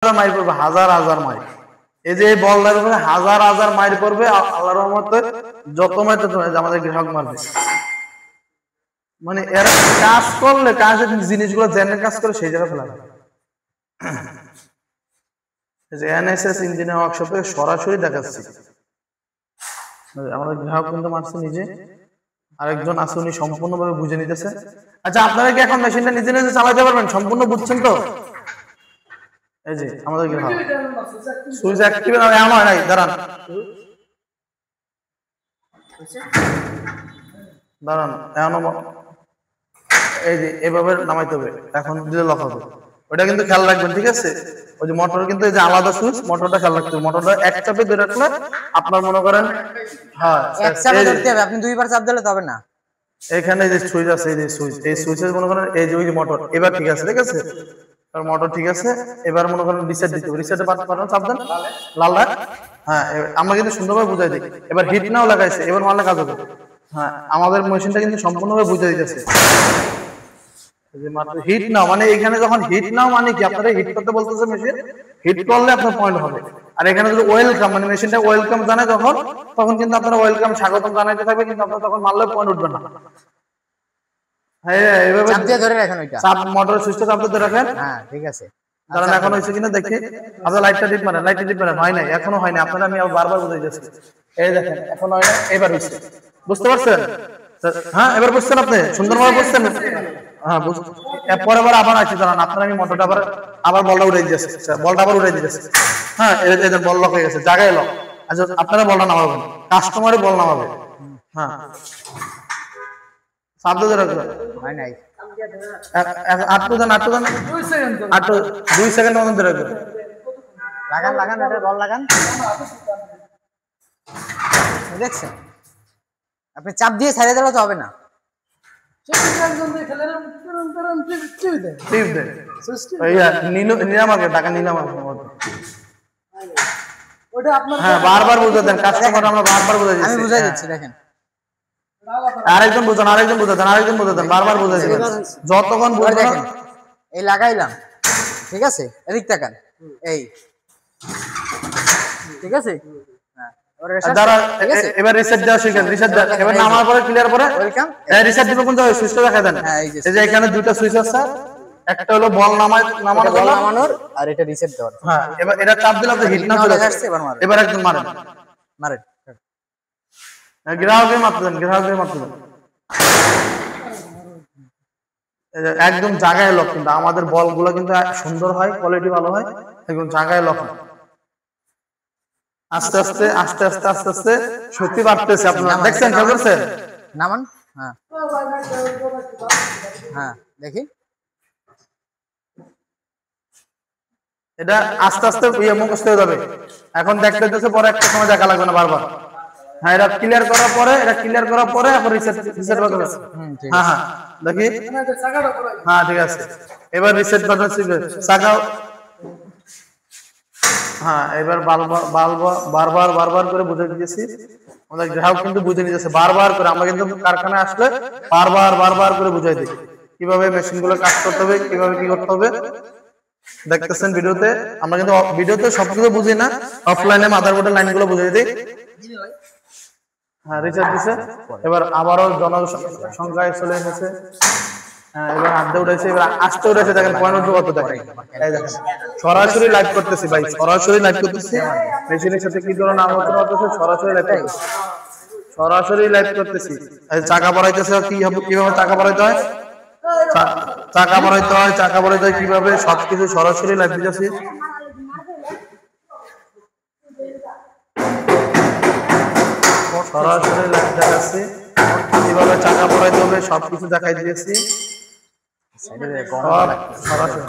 Mile পড়বে, হাজার হাজার মাইল। এই যে এই বলটার উপরে হাজার হাজার মাইল পড়বে, আল্লাহর রহমতে যত মাইল তত আমাদের গ্রাহক মারবে। মানে এরা কাজ করলে কাজের জিনিসগুলো জেনে কাজ করে সেই জায়গায় ফেলা যায়। এনএসএস ইঞ্জিনিয়ার ওয়ার্কশপে সরাসরি দেখাচ্ছি। আমাদের গ্রাহক কিন্তু মারছে নিজে, আরেকজন আছে উনি সম্পূর্ণভাবে বুঝে নিতেছে। আচ্ছা, আপনারা কি এখন মেশিনটা নিজে নিজে চালাতে পারবেন? সম্পূর্ণ বুঝছেন তো? এই যে আমাদের গ্রাহক সুইচ অ্যাক্টিভ না এমন হয় নাই, দাঁড়ান দাঁড়ান, এমন এই যে এভাবে নামাইতে হবে, এখন দিলে লক হবে। ওটা কিন্তু খেয়াল রাখবেন, ঠিক আছে? ওই যে মোটর কিন্তু এই যে আলাদা সুইচ, মোটরটা খেয়াল রাখতে হবে। মোটরটা এক চাপে ধরে রাখলে আপনার মনে করেন, হ্যাঁ এক চাপে ধরতে হবে, আপনি দুইবার চাপ দিলে তবে না। এখানে যে সুইচ আছে, এই যে সুইচ, এই সুইচের মনে করেন এই যে ওই যে মোটর, এবার ঠিক আছে, ঠিক আছে? মোটর ঠিক আছে, এবার মনে করেন রিসেট দিতে হবে। রিসেটে পাঠানো চাপ দেন, লাল লাল। হ্যাঁ, আমরা কিন্তু সুন্দরভাবে বুঝাই দিই। এবার হিট নাও লাগাইছে, এবার মারলে কাজ হবে। হ্যাঁ, আমাদের মেশিনটা কিন্তু সম্পূর্ণভাবে বুঝাই দিতেছে। হিট নাও মানে এখানে যখন হিট নাও মানে কি, আপনারা হিট করতে বলতেছে মেশিন, হিট করলে আপনার পয়েন্ট হবে। আর এখানে যদি ওয়েলকাম মানে মেশিনটা ওয়েলকাম জানায় তখন, তখন কিন্তু আপনারা ওয়েলকাম স্বাগতম জানাইতে থাকবে, কিন্তু আপনার তখন মারলে পয়েন্ট উঠবে না। হ্যাঁ, এইভাবে চাপ দিয়ে ধরে রাখেন, ওইটা চাপ মোটরের সুইচটা চাপ দিয়ে রাখেন। হ্যাঁ, ঠিক আছে। কারণ এখন হয়েছে কিনা দেখি, আপনার লাইটটা টিপ মারেন, লাইটটা টিপ মারেন, হয় নাই, এখনো হয় না। আপনারা আমি বারবার বুঝাই যাচ্ছি, এই দেখেন এখন হয় না, এবার হয়েছে। বুঝতে পারছেন? হ্যাঁ, এবার বুঝছেন আপনি, সুন্দরভাবে বুঝছেন। হ্যাঁ, পরে আবার আবার আছে, দাঁড়ান, আপনার আমি মোটরটা আবার বলটা উড়াই দিয়েছে, বলটা আবার উড়াই দিয়েছে। হ্যাঁ, এদের বল লক হয়ে গেছে, জায়গায় লক। আচ্ছা, আপনারা বলটা নামাবেন, কাস্টমারই বল নামাবে। হ্যাঁ, শব্দ ধরে রাখবেন, হয় নাই। 2 সেকেন্ড মতন ধরে রাখবেন। লাগান লাগান, এটা বল লাগান। দেখছেন, আপনি চাপ দিয়ে ছাড়িয়ে দিলে তো হবে না। হ্যাঁ, বারবার বুঝে দেন কাস্টমার, আমরা বারবার বুঝে দিচ্ছি। আমি বুঝাই দিচ্ছি, দেখেন। আরেকজন বুঝান, আরেকজন বুঝে দেন, আরেকজন বুঝে দেন, বারবার বুঝে দিবেন যতক্ষণ বুঝবেন। এই লাগাইলাম, ঠিক আছে? এদিক তাকান, এই ঠিক আছে। এবার রিসেট দেওয়া শিখেন, রিসেট দেন। এবার নামার পরে ক্লিয়ার পরে ওয়েলকাম। রিসেট দিব, কোন জায়গায় সুইচটা দেখা দেন। এই যে এখানে দুটো সুইচ আছে, একটা হলো বল নামানোর, আর এটা রিসেট দেওয়ার। হ্যাঁ, এবার এটা চাপ দিলে আপনি হিট না চলে আসছে। এবার একদম মারেন, মারেন। গ্রাহকের মারতে দেন, গ্রাহকের মারতে দেন। একদম জায়গায় লক। কিন্তু আমাদের বলগুলো কিন্তু সুন্দর হয়, কোয়ালিটি ভালো হয়, একদম জায়গায় লক। আস্তে আস্তে আস্তে আস্তে আস্তে আস্তে শক্তি বাড়তেছে, আপনারা দেখছেন, খেয়াল করছেন? নামান। হ্যাঁ হ্যাঁ, দেখি এটা আস্তে আস্তে মুখস্থ হয়ে যাবে। এখন দেখতে হইতেছে, পরে একটা সময় দেখা লাগবে না বারবার। হ্যাঁ, এটা ক্লিয়ার করার পরে, এটা ক্লিয়ার করার পরে এখন রিসেট বাটন আছে। হ্যাঁ হ্যাঁ, দেখি। হ্যাঁ, ঠিক আছে। এবার রিসেট বাটন টিপে চাকা। হ্যাঁ, এবার বারবার বারবার করে বুঝে দিয়েছি। আমাদের গ্রাহক কিন্তু বুঝে নিতেছে বারবার করে। আমরা কিন্তু কারখানায় আসলে বারবার বারবার করে বুঝাই দিই কিভাবে মেশিনগুলো কাজ করতে হবে, কিভাবে কি করতে হবে। দেখতেছেন ভিডিওতে, আমরা কিন্তু ভিডিওতে সবকিছু বুঝি না, অফলাইনে মাদারবোর্ডের লাইনগুলো বুঝিয়ে দিই। হ্যাঁ, রিচার্জ দিছে। এবার আবারও জনসংখ্যায় চলে এসেছে। হ্যাঁ, এবার হাতে উঠেছে, এবার আসতে উঠেছে। দেখেন পয়েন্ট কত দেখেন, এই দেখেন সরাসরি লাইভ করতেছি ভাই, সরাসরি লাইভ করতেছি। মেশিনের সাথে কি ধরনের আলোচনা হতেছে, সরাসরি লাইভ করতেছি, সরাসরি লাইভ করতেছি। চাকা পড়াইতেছে, কিভাবে চাকা পড়াইতে হয়, চাকা পড়াইতে হয়, চাকা পড়াইতে হয় কিভাবে, সবকিছু সরাসরি লাইভ দিতেছি। সরাসরি লাইভ দেখাচ্ছি, কিভাবে চাকা পড়াইতে হবে সবকিছু দেখাই দিয়েছি সরাসরি।